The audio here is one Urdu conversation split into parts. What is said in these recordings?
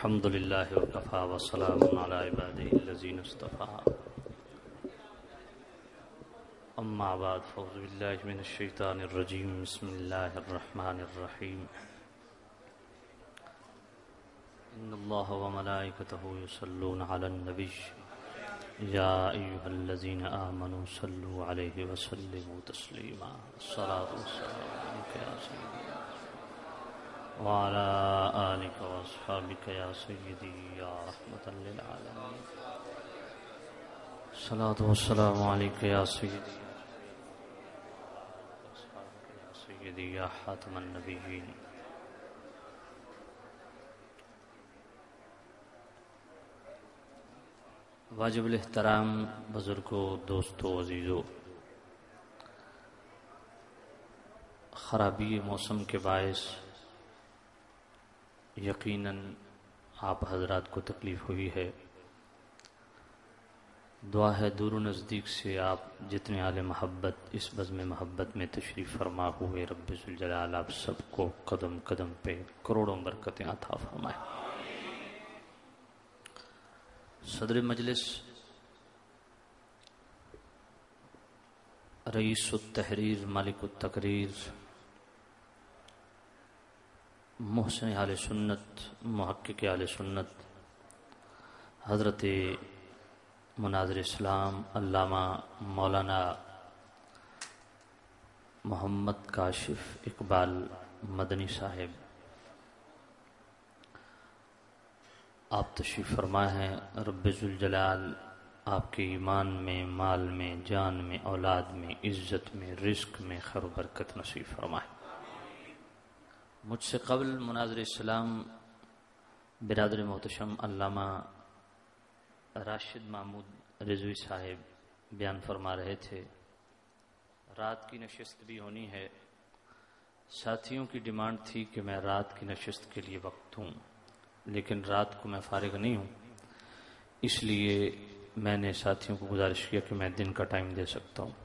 الحمد لله وكفى وسلام على عباده الذين اصطفى أما بعد فأعوذ بالله من الشيطان الرجيم بسم الله الرحمن الرحيم إن الله وملائكته يصلون على النبي يا أيها الذين آمنوا صلوا عليه وسلموا تسليما الصلاة والسلام عليك يا سيدي وعلى آلك وأصحابك يا سيدي يا رحمة للعالمين الصلاة والسلام عليك يا سيدي وأصحابك يا سيدي يا حاتم النبيين واجب الاحترام بزرگوں، دوستوں، عزیزوں، خرابی موسم کے باعث یقیناً آپ حضرات کو تکلیف ہوئی ہے۔ دعا ہے دور و نزدیک سے آپ جتنے اہل محبت اس بزم محبت میں تشریف فرما ہوئے، رب ذوالجلال آپ سب کو قدم قدم پہ کروڑوں برکتیں عطا فرمائے۔ صدر مجلس رئیس التحریر مالک التقریر محسن اہل سنت محقق اہل سنت حضرت مناظر اسلام علامہ مولانا محمد کاشف اقبال مدنی صاحب، آپ تشریف فرما ہیں۔ رب ذوالجلال آپ کے ایمان میں، مال میں، جان میں، اولاد میں، عزت میں، رزق میں خیر و برکت نصیب فرمائے۔ مجھ سے قبل مناظر اسلام برادر محتشم علامہ راشد محمود رضوی صاحب بیان فرما رہے تھے۔ رات کی نشست بھی ہونی ہے، ساتھیوں کی ڈیمانڈ تھی کہ میں رات کی نشست کے لیے وقت دوں، لیکن رات کو میں فارغ نہیں ہوں، اس لیے میں نے ساتھیوں کو گزارش کیا کہ میں دن کا ٹائم دے سکتا ہوں۔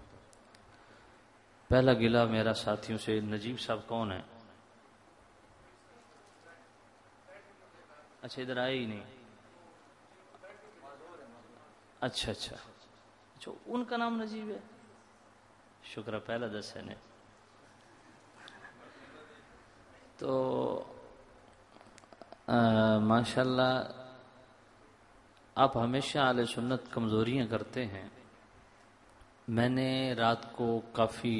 پہلا گلہ میرا ساتھیوں سے، نجیب صاحب کون ہے؟ اچھا ادھر آئے ہی نہیں۔ اچھا ان کا نام نجیب ہے، شکر ہے پہلا دس ہے نے۔ تو ماشاءاللہ آپ ہمیشہ اہل سنت کمزوریاں کرتے ہیں۔ میں نے رات کو کافی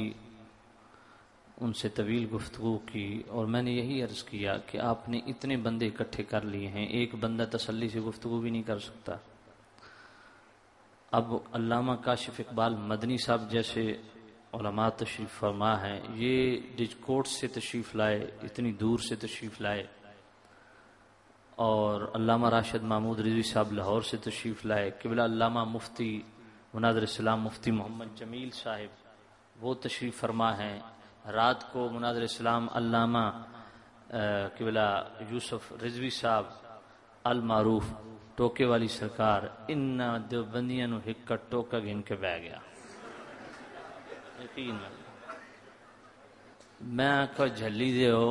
ان سے طویل گفتگو کی اور میں نے یہی عرض کیا کہ آپ نے اتنے بندے اکٹھے کر لیے ہیں، ایک بندہ تسلی سے گفتگو بھی نہیں کر سکتا۔ اب علامہ کاشف اقبال مدنی صاحب جیسے علماء تشریف فرما ہیں، یہ ڈجکوٹ سے تشریف لائے، اتنی دور سے تشریف لائے، اور علامہ راشد محمود رضوی صاحب لاہور سے تشریف لائے، قبلہ علامہ مفتی مناظر اسلام مفتی محمد جمیل صاحب وہ تشریف فرما ہیں۔ رات کو مناظر اسلام علامہ قبلہ یوسف رضوی صاحب المعروف ٹوکے والی سرکار ان دیوبندیاں نو ہک ٹوکا گن کے بہ گیا۔ یقین میں آخو جھلی دے ہو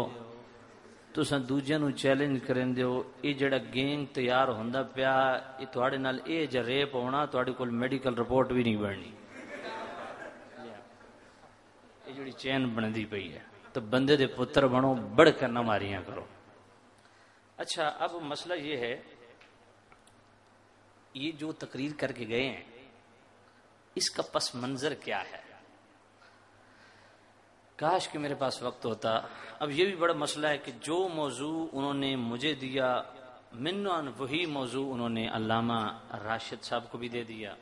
تساں دوجیاں نو چیلنج کرن دیو، یہ جڑا گینگ تیار ہوندا پیا یہ تواڈے نال اے جا ریپ ہونا، تواڈے کول میڈیکل رپورٹ بھی نہیں بننی، یہ جڑی چین بندی پئی ہے۔ تو بندے دے پتر بنو، بڑھ کر نہ ماریاں کرو۔ اچھا اب مسئلہ یہ ہے، یہ جو تقریر کر کے گئے ہیں اس کا پس منظر کیا ہے؟ کاش کہ میرے پاس وقت ہوتا۔ اب یہ بھی بڑا مسئلہ ہے کہ جو موضوع انہوں نے مجھے دیا منوان وہی موضوع انہوں نے علامہ راشد صاحب کو بھی دے دیا۔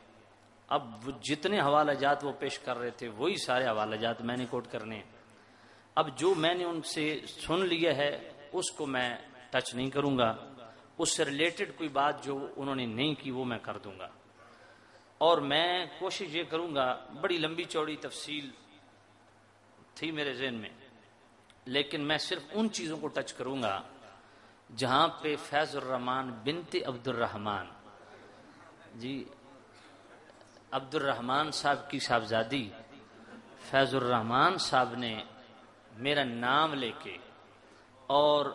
اب وہ جتنے حوالہ جات وہ پیش کر رہے تھے وہی سارے حوالہ جات میں نے کوٹ کرنے۔ اب جو میں نے ان سے سن لیا ہے اس کو میں ٹچ نہیں کروں گا، اس سے ریلیٹڈ کوئی بات جو انہوں نے نہیں کی وہ میں کر دوں گا، اور میں کوشش یہ کروں گا، بڑی لمبی چوڑی تفصیل تھی میرے ذہن میں، لیکن میں صرف ان چیزوں کو ٹچ کروں گا جہاں پہ فیض الرحمان بنت عبد الرحمان جی عبد الرحمان صاحب کی صاحبزادی فیض الرحمان صاحب نے میرا نام لے کے اور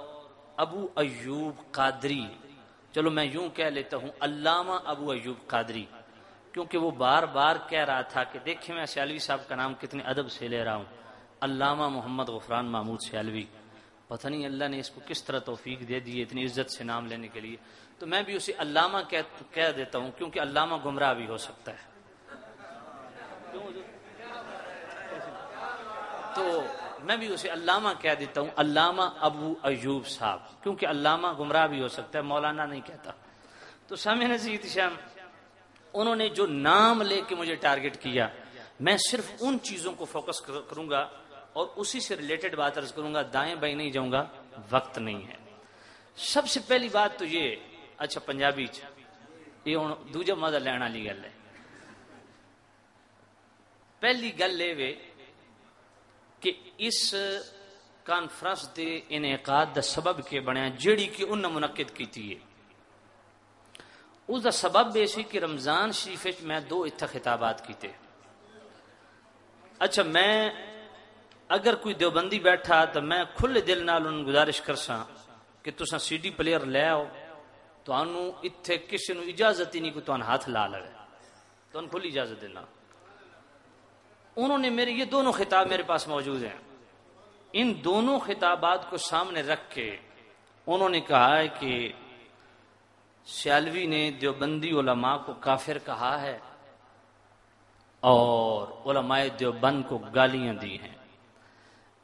ابو ایوب قادری چلو میں یوں کہہ لیتا ہوں علامہ ابو ایوب قادری، کیونکہ وہ بار بار کہہ رہا تھا کہ دیکھیں میں سیالوی صاحب کا نام کتنے ادب سے لے رہا ہوں، علامہ محمد غفران محمود سیالوی، پتہ نہیں اللہ نے اس کو کس طرح توفیق دے دی اتنی عزت سے نام لینے کے لیے، تو میں بھی اسے علامہ کہہ دیتا ہوں، کیونکہ علامہ گمراہ بھی ہو سکتا ہے۔ تو میں بھی اسے علامہ کہہ دیتا ہوں، علامہ ابو ایوب صاحب، کیونکہ علامہ گمراہ بھی ہو سکتا ہے، مولانا نہیں کہتا۔ تو سامعین عزیز شام، انہوں نے جو نام لے کے مجھے ٹارگٹ کیا، میں صرف ان چیزوں کو فوکس کروں گا اور اسی سے ریلیٹڈ بات عرض کروں گا، دائیں بائیں نہیں جاؤں گا، وقت نہیں ہے۔ سب سے پہلی بات تو یہ، اچھا پنجابی یہ ہوں دوجا مزہ لینا والی گل ہے۔ پہلی گل یہ کہ اس کانفرنس دے انعقاد دا سبب کے بنیا جیڑی کہ انہوں نے منعقد کیتی ہے، اس دا سبب یہ سی کہ رمضان شریف میں 2 اتھا خطابات کیتے۔ اچھا میں اگر کوئی دیوبندی بیٹھا تو میں کھلے دل نال ان گزارش کرساں کہ تساں سی ڈی پلیئر لے آؤ، تو انہوں اتھے کسی نو اجازت ہی نہیں کہ تہن ہاتھ لا لے، تو ان کھلی اجازت دینا۔ انہوں نے میرے یہ دونوں خطاب میرے پاس موجود ہیں، ان دونوں خطابات کو سامنے رکھ کے انہوں نے کہا ہے کہ سیالوی نے دیوبندی علماء کو کافر کہا ہے اور علماء دیوبند کو گالیاں دی ہیں۔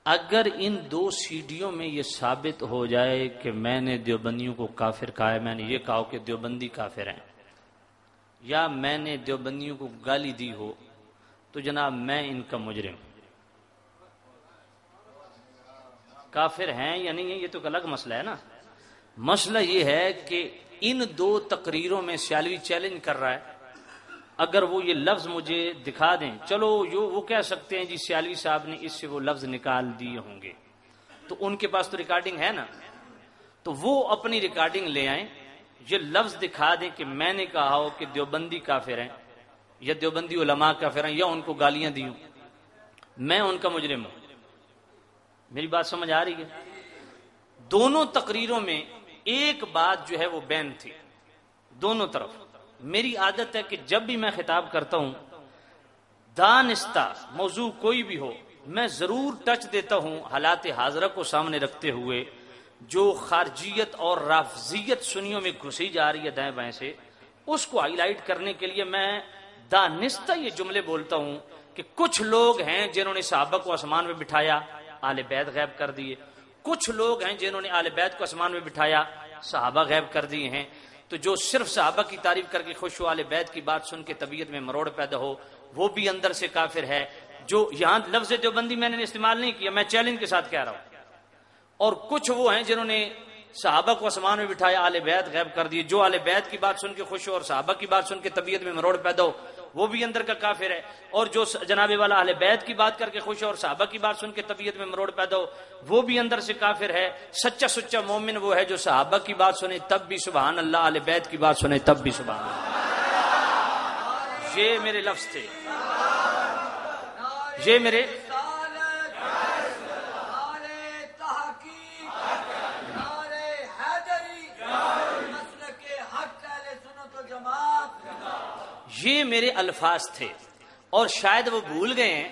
اگر ان 2 سیڈیوں میں یہ ثابت ہو جائے کہ میں نے دیوبندیوں کو کافر کہا ہے، میں نے یہ کہا کہ دیوبندی کافر ہیں، یا میں نے دیوبندیوں کو گالی دی ہو، تو جناب میں ان کا مجرم، کافر ہیں یا نہیں ہیں یہ تو ایک الگ مسئلہ ہے نا۔ مسئلہ یہ ہے کہ ان 2 تقریروں میں سیالوی چیلنج کر رہا ہے، اگر وہ یہ لفظ مجھے دکھا دیں، چلو وہ کہہ سکتے ہیں جی سیالوی صاحب نے اس سے وہ لفظ نکال دیے ہوں گے، تو ان کے پاس تو ریکارڈنگ ہے نا، تو وہ اپنی ریکارڈنگ لے آئیں، یہ لفظ دکھا دیں کہ میں نے کہا ہو کہ دیوبندی کافر ہیں یا دیوبندی علماء کافر ہیں یا ان کو گالیاں دی ہوں، میں ان کا مجرم ہوں۔ میری بات سمجھ آ رہی ہے؟ دونوں تقریروں میں ایک بات جو ہے وہ بین تھی دونوں طرف۔ میری عادت ہے کہ جب بھی میں خطاب کرتا ہوں، دانستہ موضوع کوئی بھی ہو، میں ضرور ٹچ دیتا ہوں حالات حاضرہ کو سامنے رکھتے ہوئے، جو خارجیت اور رافضیت سنیوں میں گھسی جا رہی ہے دائیں بائیں سے، اس کو ہائی لائٹ کرنے کے لیے میں دانستہ یہ جملے بولتا ہوں کہ کچھ لوگ ہیں جنہوں نے صحابہ کو آسمان میں بٹھایا، اہل بیت غائب کر دیے، کچھ لوگ ہیں جنہوں نے اہل بیت کو آسمان میں بٹھایا، صحابہ غائب کر دیے ہیں۔ تو جو صرف صحابہ کی تعریف کر کے خوش ہو، اہل بیت کی بات سن کے طبیعت میں مروڑ پیدا ہو، وہ بھی اندر سے کافر ہے۔ جو یہاں لفظ دیوبندی میں نے استعمال نہیں کیا، میں چیلنج کے ساتھ کہہ رہا ہوں۔ اور کچھ وہ ہیں جنہوں نے صحابہ کو آسمان میں بٹھایا، اہل بیت غائب کر دیے، جو اہل بیت کی بات سن کے خوش ہو اور صحابہ کی بات سن کے طبیعت میں مروڑ پیدا ہو، وہ بھی اندر کا کافر ہے۔ اور جو جناب والا اہل بیت کی بات کر کے خوش ہو اور صحابہ کی بات سن کے طبیعت میں مروڑ پیدا ہو، وہ بھی اندر سے کافر ہے۔ سچا سچا مومن وہ ہے جو صحابہ کی بات سنے تب بھی سبحان اللہ، اہل بیت کی بات سنے تب بھی سبحان اللہ۔ یہ میرے لفظ تھے، یہ میرے یہ میرے الفاظ تھے، اور شاید وہ بھول گئے ہیں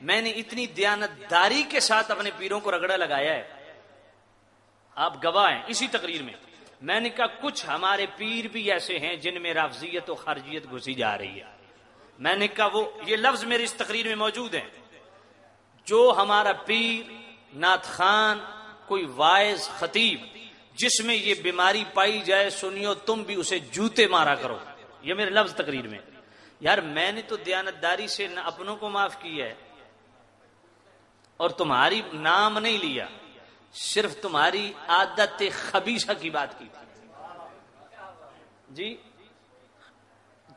میں نے اتنی دیانتداری کے ساتھ اپنے پیروں کو رگڑا لگایا ہے۔ آپ گواہ ہیں، اسی تقریر میں نے کہا کچھ ہمارے پیر بھی ایسے ہیں جن میں رافضیت و خارجیت گھسی جا رہی ہے۔ میں نے کہا وہ یہ لفظ میرے اس تقریر میں موجود ہیں، جو ہمارا پیر، نعت خان، کوئی وائز خطیب جس میں یہ بیماری پائی جائے، سنیو تم بھی اسے جوتے مارا کرو، یہ میرے لفظ تقریر میں۔ یار میں نے تو دیانتداری سے اپنوں کو معاف کیا ہے اور تمہاری نام نہیں لیا، صرف تمہاری عادت خبیثہ کی بات کی تھی جی،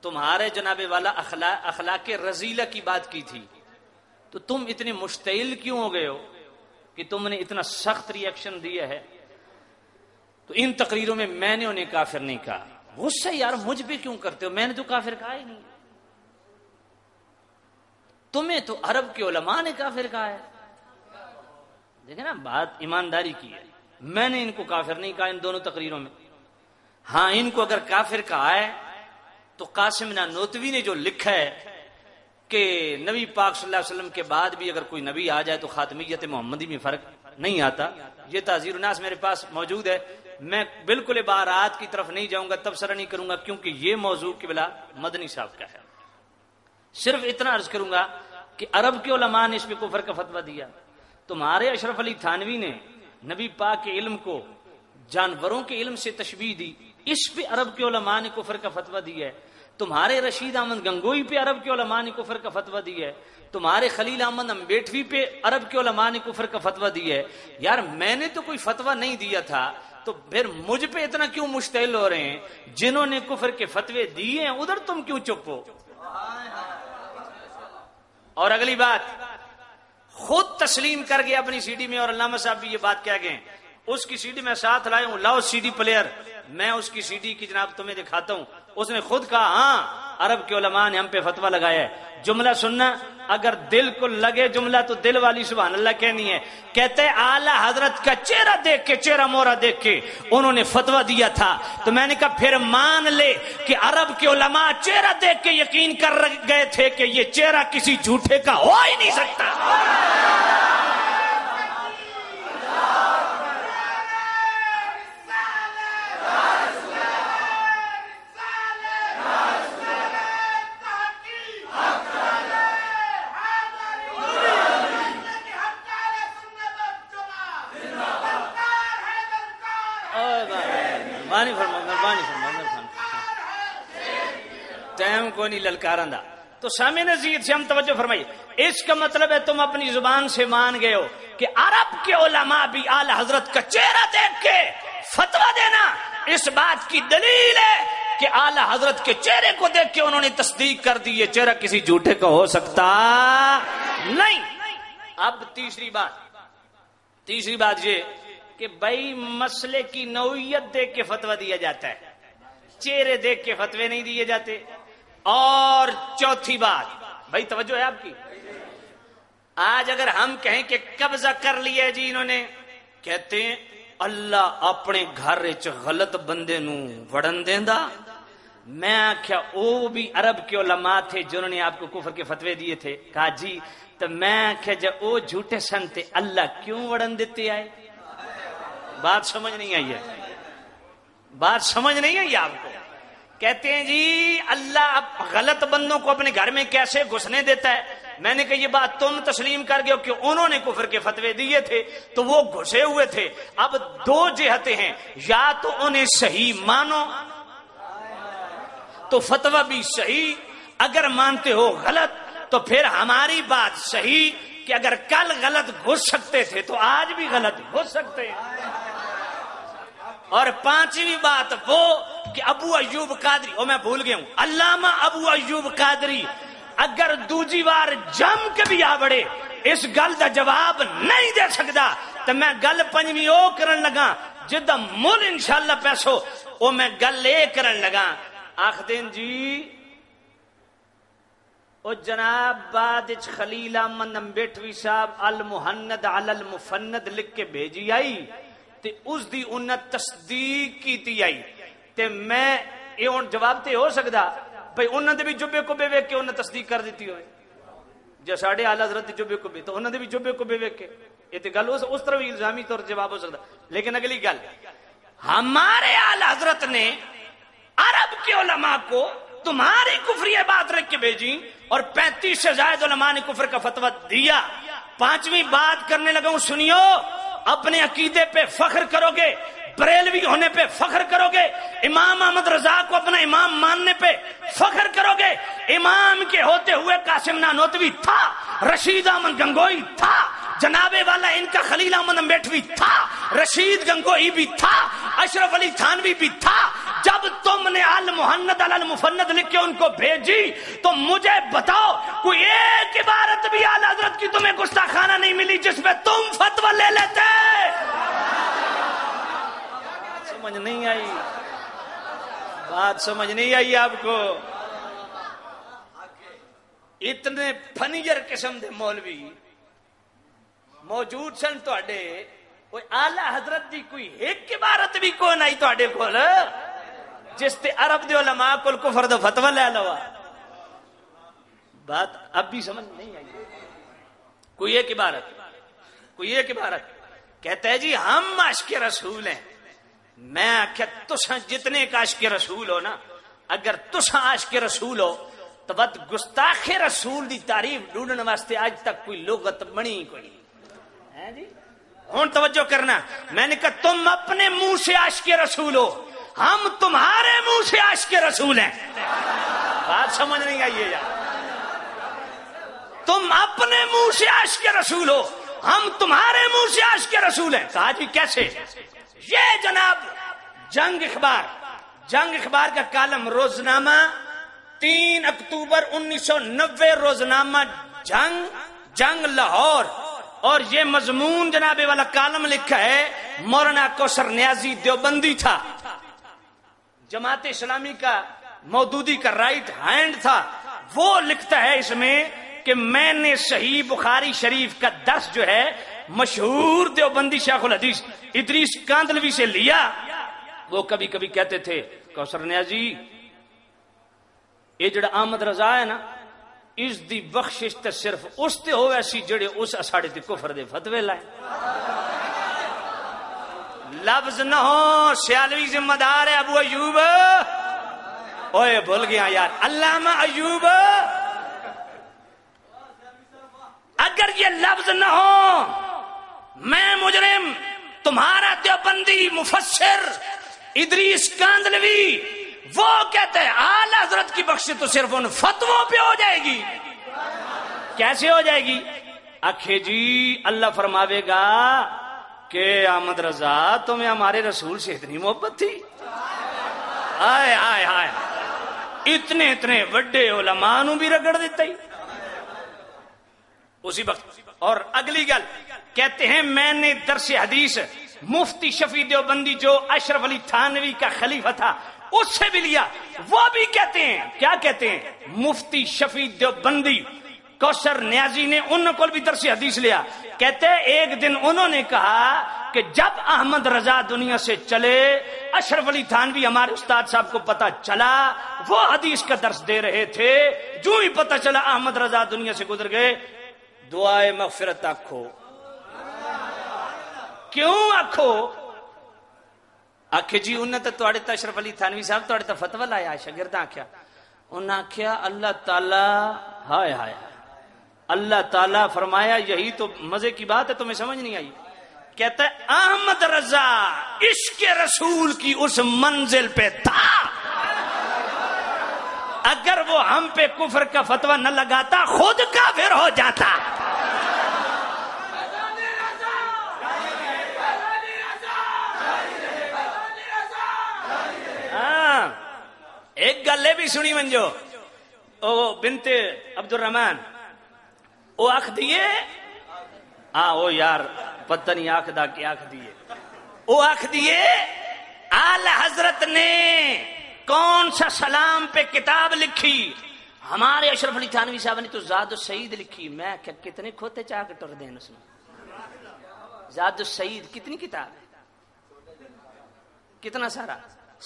تمہارے جناب والا اخلاق رذیلہ کی بات کی تھی، تو تم اتنے مشتعل کیوں ہو گئے ہو کہ تم نے اتنا سخت ری ایکشن دیا ہے؟ تو ان تقریروں میں میں نے انہیں کافر نہیں کہا۔ غصہ یار مجھ پہ کیوں کرتے ہو؟ میں نے تو کافر کہا ہی نہیں، تمہیں تو عرب کے علماء نے کافر کہا ہے۔ دیکھیں نا، بات ایمانداری کی ہے، میں نے ان کو کافر نہیں کہا ان دونوں تقریروں میں۔ ہاں ان کو اگر کافر کہا ہے تو قاسم نانوتوی نے جو لکھا ہے کہ نبی پاک صلی اللہ علیہ وسلم کے بعد بھی اگر کوئی نبی آ جائے تو خاتمیت محمدی میں فرق نہیں آتا، یہ تعزیر الناس میرے پاس موجود ہے. میں بالکل عبارات کی طرف نہیں جاؤں گا، تبصرہ نہیں کروں گا، کیونکہ یہ موضوع قبلہ مدنی صاحب کا ہے. صرف اتنا عرض کروں گا کہ عرب کے علماء نے اس پہ کفر کا فتویٰ دیا. تمہارے اشرف علی تھانوی نے نبی پاک کے علم کو جانوروں کے علم سے تشبیہ دی، اس پہ عرب کے علماء نے کفر کا فتویٰ دیا ہے. تمہارے رشید احمد گنگوئی پہ عرب کے علماء نے کفر کا فتویٰ دیا ہے. تمہارے خلیل احمد امبیٹوی پہ عرب کے علماء نے کفر کا فتویٰ دیا ہے. یار میں نے تو کوئی فتویٰ نہیں دیا تھا، تو پھر مجھ پہ اتنا کیوں مشتعل ہو رہے ہیں؟ جنہوں نے کفر کے فتوے دیے ہیں ادھر تم کیوں چپ ہو؟ اور اگلی بات، خود تسلیم کر گیا اپنی سی ڈی میں، اور علامہ صاحب بھی یہ بات کہہ گئے، اس کی سی ڈی میں ساتھ لائے ہوں، لاؤ سی ڈی پلیئر، میں اس کی سی ڈی کی جناب تمہیں دکھاتا ہوں. اس نے خود کہا ہاں عرب کے علماء نے ہم پہ فتویٰ لگایا ہے. جملہ سننا، اگر دل کو لگے جملہ تو دل والی سبحان اللہ کہنی ہے. کہتے اعلی حضرت کا چہرہ دیکھ کے، چہرہ مورا دیکھ کے انہوں نے فتویٰ دیا تھا. تو میں نے کہا پھر مان لے کہ عرب کے علماء چہرہ دیکھ کے یقین کر گئے تھے کہ یہ چہرہ کسی جھوٹے کا ہو ہی نہیں سکتا. ٹائم کو نہیں للکاران دا. تو سامع نزید سے ہم توجہ فرمائیے، اس کا مطلب ہے تم اپنی زبان سے مان گئے ہو کہ عرب کے علماء بھی اعلی حضرت کا چہرہ دیکھ کے فتویٰ دینا اس بات کی دلیل ہے کہ اعلی حضرت کے چہرے کو دیکھ کے انہوں نے تصدیق کر دی یہ چہرہ کسی جھوٹے کا ہو سکتا نہیں. اب تیسری بات یہ کہ بھائی مسئلے کی نوعیت دیکھ کے فتویٰ دیا جاتا ہے، چہرے دیکھ کے فتوے نہیں دیے جاتے. اور چوتھی بات، بھائی توجہ ہے آپ کی، آج اگر ہم کہیں کہ قبضہ کر لیا جی انہوں نے، کہتے ہیں اللہ اپنے گھر وچ غلط بندے نو وڑن دیندا. میں آخیا وہ بھی عرب کے علماء تھے جنہوں نے آپ کو کفر کے فتوے دیے تھے. کہا جی، تو میں آخیا جب وہ جھوٹے سن تے اللہ کیوں وڑن دیتے آئے؟ بات سمجھ نہیں آئی ہے، بات سمجھ نہیں آئی آپ کو. کہتے ہیں جی اللہ اب غلط بندوں کو اپنے گھر میں کیسے گھسنے دیتا ہے. میں نے کہا یہ بات تم تسلیم کر گئے ہو کہ انہوں نے کفر کے فتوے دیے تھے تو وہ گھسے ہوئے تھے. اب دو جہتیں ہیں، یا تو انہیں صحیح مانو تو فتویٰ بھی صحیح، اگر مانتے ہو غلط تو پھر ہماری بات صحیح کہ اگر کل غلط گھس سکتے تھے تو آج بھی غلط گھس سکتے ہیں. اور پانچویں بات وہ کہ ابو ایوب قادری، او میں بھول گیا ہوں، علامہ ابو ایوب قادری اگر دوجی بار جم کے بھی آ بڑے اس گل دا جواب نہیں دے سکتا تو میں گل پنجویں او کرن لگا جدا مول انشاءاللہ پیسو او میں گل اے کرن لگا. آخدین جی او جناب بعد خلیل احمد امبیٹوی صاحب المحند علی المفند لکھ کے بھیجی آئی تے اس دی انہیں تصدیق کی آئی تے میں یہ جواب تے ہو سکتا بھئی انہوں نے بھی جبے کو بے ویک کے انہیں تصدیق کر دیتی ہوئے جو ساڑھے اعلی حضرت جبے کو بے تو انہوں نے بھی جبے کو بے ویک کے یہ تے گل اس طرح بھی الزامی طور جواب ہو سکتا. لیکن اگلی گل، ہمارے اعلی حضرت نے عرب کے علماء کو تمہاری کفری بات رکھ کے بھیجی اور 35 سے زائد علماء نے کفر کا فتویٰ دیا. پانچویں بات کرنے لگا ہوں، سنیو، اپنے عقیدے پہ فخر کرو گے، بریلوی ہونے پہ فخر کرو گے، امام احمد رضا کو اپنا امام ماننے پہ فخر کرو گے. امام کے ہوتے ہوئے قاسم نانوتوی تھا، رشید احمد گنگوئی تھا، جنابے والا ان کا خلیل احمد امبیٹوی تھا، رشید گنگوئی بھی تھا، اشرف علی تھانوی بھی تھا. جب تم نے المحند علی المفند لکھ کے ان کو بھیجی تو مجھے بتاؤ کوئی ایک عبارت بھی اعلی حضرت کی تمہیں گستاخانہ نہیں ملی جس پہ تم فتویٰ لے لیتے؟ سمجھ نہیں آئی بات، سمجھ نہیں آئی آپ کو؟ اتنے فنیجر قسم دے مولوی موجود سن تواڈے، کوئی اعلی حضرت دی کوئی ایک عبارت بھی کون آئی تواڈے کول؟ جس تے عرب دے علماء کل کفر دا فتوی لے لوا. بات اب بھی سمجھ نہیں آئی. کوئی ایک عبارت کہتا ہے جی ہم عاشق رسول ہیں. میں آخیا تساں جتنے کا عاشق رسول ہو نا، اگر تساں عاشق رسول ہو تو بد گستاخ رسول دی تعریف ڈھونڈنے واسطے آج تک کوئی لغت بنی کوئی ہے جی. ہوں توجہ کرنا، میں نے کہا تم اپنے منہ سے عاشق رسول ہو، ہم تمہارے منہ سے عاشق رسول ہیں. بات سمجھ نہیں آئی ہے یار. تم اپنے منہ سے عاشق رسول ہو، ہم تمہارے منہ سے عاشق رسول ہیں. کہا جی کیسے؟ یہ جناب جنگ اخبار کا کالم روزنامہ 3 اکتوبر 1990 روزنامہ جنگ لاہور، اور یہ مضمون جناب والا کالم لکھا ہے مولانا کوثر نیازی دیوبندی تھا، جماعت اسلامی کا مودودی کا رائٹ ہینڈ تھا. وہ لکھتا ہے اس میں کہ میں نے صحیح بخاری شریف کا درس جو ہے مشہور دیوبندی شیخ الحدیث ادریس کاندلوی سے لیا. وہ کبھی کبھی کہتے تھے کوثر نیازی یہ جڑا احمد رضا ہے نا، اس دی بخشش تے صرف اس تے ہوئے سی جڑے اس اساڑے تے کفر دے فتوے لائے. لفظ نہ ہو سیالوی ذمہ دار ہے ابو ایوب. اوئے بھول گیا یار، علامہ ایوب. اگر یہ لفظ نہ ہو میں مجرم، تمہارا دیوبندی مفسر ادریس کاندلوی وہ کہتے ہیں اعلی حضرت کی بخشش تو صرف ان فتووں پہ ہو جائے گی. کیسے ہو جائے گی؟ اکھے جی اللہ فرماوے گا کہ احمد رضا تمہیں ہمارے رسول سے اتنی محبت تھی. آئے آئے آئے اتنے بڑے علماء نو بھی رگڑ دیتا ہی اسی وقت. اور اگلی گل کہتے ہیں میں نے درس حدیث مفتی شفیع دیوبندی جو اشرف علی تھانوی کا خلیفہ تھا اس سے بھی لیا. وہ بھی کہتے ہیں، کیا کہتے ہیں؟ مفتی شفیع دیوبندی کوثر نیازی نے ان کو بھی درس حدیث لیا. کہتے ہیں ایک دن انہوں نے کہا کہ جب احمد رضا دنیا سے چلے، اشرف علی تھانوی ہمارے استاد صاحب کو پتا چلا وہ حدیث کا درس دے رہے تھے، جو ہی پتا چلا احمد رضا دنیا سے گزر گئے، دعائے مغفرت آکھو. کیوں آکھو؟ آکھے جی انہیں تو توڑے تا اشرف علی تھانوی صاحب توڑے تا فتوہ لایا شاگرد آکھیا. انہوں نے آکھیا اللہ تعالیٰ ہائے ہائے اللہ تعالیٰ فرمایا یہی تو مزے کی بات ہے، تمہیں سمجھ نہیں آئی. کہتا ہے احمد رضا عشق رسول کی اس منزل پہ تھا، اگر وہ ہم پہ کفر کا فتویٰ نہ لگاتا خود کافر ہو جاتا. ایک گل بھی سنی منجو او بنت عبد الرحمن او آخ دیے او یار پتہ نہیں آخ دا کہ آخ دیے او آخ دیے اعلی حضرت نے کون سا سلام پہ کتاب لکھی؟ ہمارے اشرف علی تھانوی صاحب نے تو زاد السعید لکھی. میں کہ کتنے کھوتے چاہ کے ٹر دین اس نے زاد السعید کتنی کتاب ہے، کتنا سارا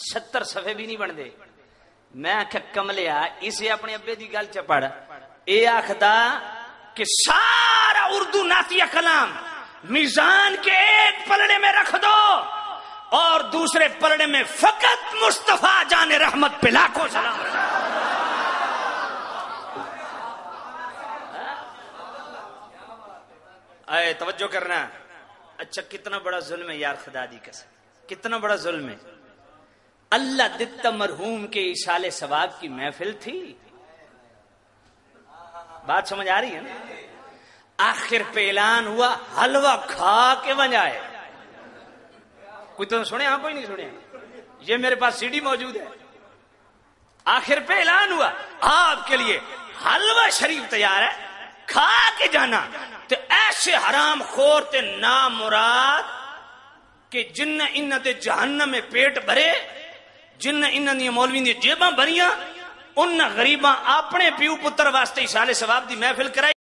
70 صفحے بھی نہیں بن دے. میں آخیا کملیا اسے اپنے ابے دی گل چ پڑھ. اے آخدا کہ سارا اردو نعتیہ کلام میزان کے ایک پلڑے میں رکھ دو اور دوسرے پلڑے میں فقط مصطفیٰ جان رحمت پہ لاکھوں سلام. اے توجہ کرنا. اچھا کتنا بڑا ظلم ہے یار، خدا دی قسم کتنا بڑا ظلم ہے. اللہ دتا مرحوم کے ایصال ثواب کی محفل تھی. بات سمجھ آ رہی ہے نا؟ آخر پہ اعلان ہوا حلوہ کھا کے بجائے. کوئی تو سنے؟ ہاں کوئی نہیں سنے. یہ میرے پاس سی ڈی موجود ہے. آخر پہ اعلان ہوا آپ کے لیے حلوہ شریف تیار ہے، کھا کے جانا. تو ایسے حرام خور تے نامراد کہ جن انہاں دے جہنم میں پیٹ بھرے، جن انہاں دی مولوی دی جیباں بھریاں، ان غریباں اپنے پیو پتر واسطے ایصال ثواب دی محفل کرائی.